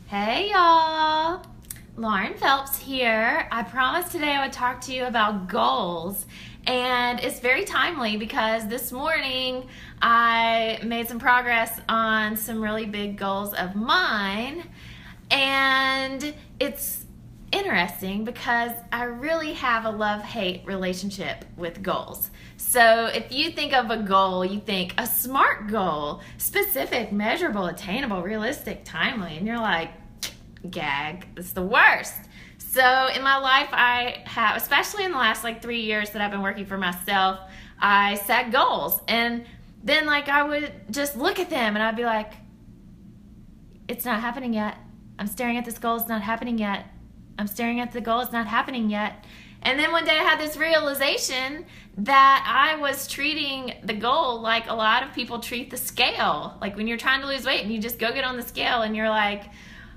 Hey y'all, Lauren Phelps here. I promised today I would talk to you about goals, and it's very timely because this morning I made some progress on some really big goals of mine, and it's interesting because I really have a love-hate relationship with goals. So if you think of a goal, you think a SMART goal, specific, measurable, attainable, realistic, timely, and you're like, gag, it's the worst. So in my life, I have, especially in the last 3 years that I've been working for myself, I set goals, and then I would just look at them and I'd be like, it's not happening yet. I'm staring at this goal, it's not happening yet. I'm staring at the goal, it's not happening yet. And then one day I had this realization that I was treating the goal like a lot of people treat the scale. Like when you're trying to lose weight and you just go get on the scale and you're like,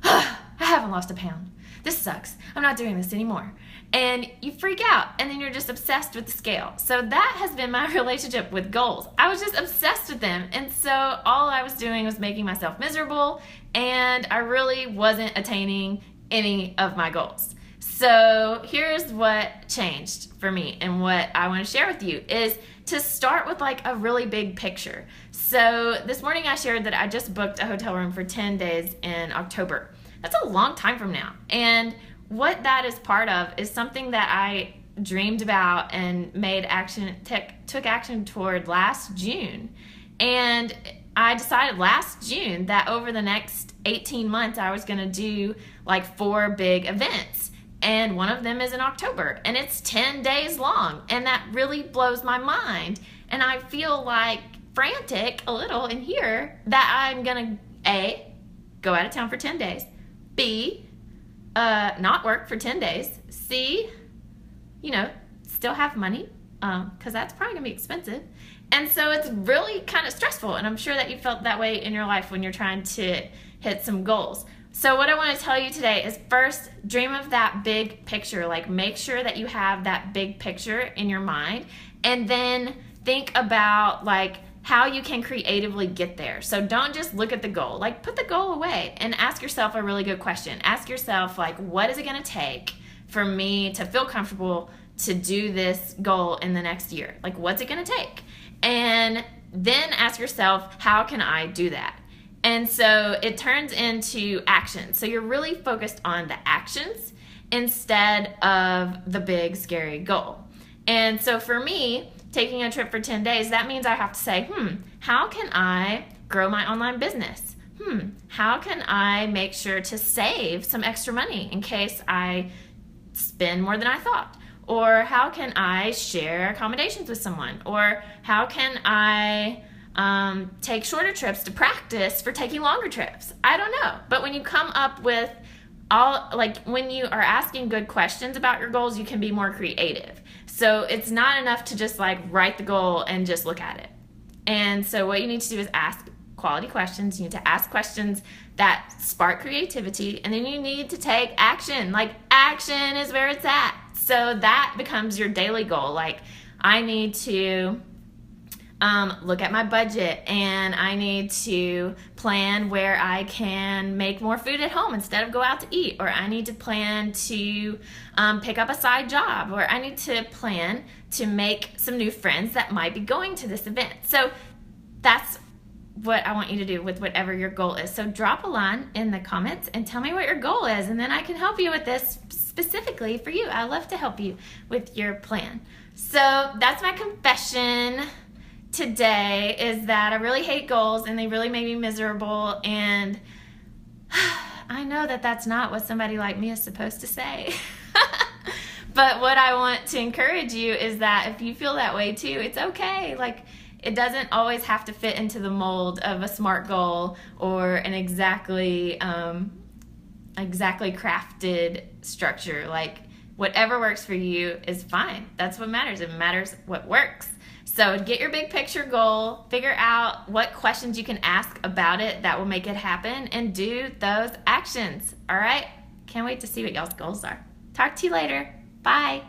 I haven't lost a pound. This sucks. I'm not doing this anymore. And you freak out, and then you're just obsessed with the scale. So that has been my relationship with goals. I was just obsessed with them, and so all I was doing was making myself miserable, and I really wasn't attaining any of my goals. So here's what changed for me, and what I want to share with you is to start with a really big picture. So this morning I shared that I just booked a hotel room for 10 days in October. That's a long time from now. And what that is part of is something that I dreamed about and took action toward last June. And I decided last June that over the next 18 months I was going to do 4 big events. And one of them is in October, and it's 10 days long, and that really blows my mind. And I feel frantic a little in here that I'm gonna A, go out of town for 10 days, B, not work for 10 days, C, still have money, because that's probably gonna be expensive. And so it's really kind of stressful, and I'm sure that you felt that way in your life when you're trying to hit some goals. So what I want to tell you today is, first, dream of that big picture. Make sure that you have that big picture in your mind, and then think about how you can creatively get there. So don't just look at the goal. Put the goal away and ask yourself a really good question. Ask yourself, what is it going to take for me to feel comfortable to do this goal in the next year? What's it going to take? And then ask yourself, how can I do that? And so it turns into action. So you're really focused on the actions instead of the big, scary goal. And so for me, taking a trip for 10 days, that means I have to say, how can I grow my online business? How can I make sure to save some extra money in case I spend more than I thought? Or how can I share accommodations with someone? Or how can I take shorter trips to practice for taking longer trips? I don't know. But when you come up with when you are asking good questions about your goals, you can be more creative. So it's not enough to just write the goal and just look at it. And so what you need to do is ask quality questions. You need to ask questions that spark creativity, and then you need to take action. Action is where it's at. So that becomes your daily goal. I need to look at my budget, and I need to plan where I can make more food at home instead of go out to eat, or I need to plan to pick up a side job, or I need to plan to make some new friends that might be going to this event. So that's what I want you to do with whatever your goal is. So drop a line in the comments and tell me what your goal is, and then I can help you with this specifically for you. I love to help you with your plan. So that's my confession today, is that I really hate goals and they really make me miserable, and I know that that's not what somebody like me is supposed to say. But what I want to encourage you is that if you feel that way too, it's okay. It doesn't always have to fit into the mold of a SMART goal or an exactly crafted structure. Whatever works for you is fine. That's what matters. It matters what works. So get your big picture goal, figure out what questions you can ask about it that will make it happen, and do those actions. All right? Can't wait to see what y'all's goals are. Talk to you later. Bye.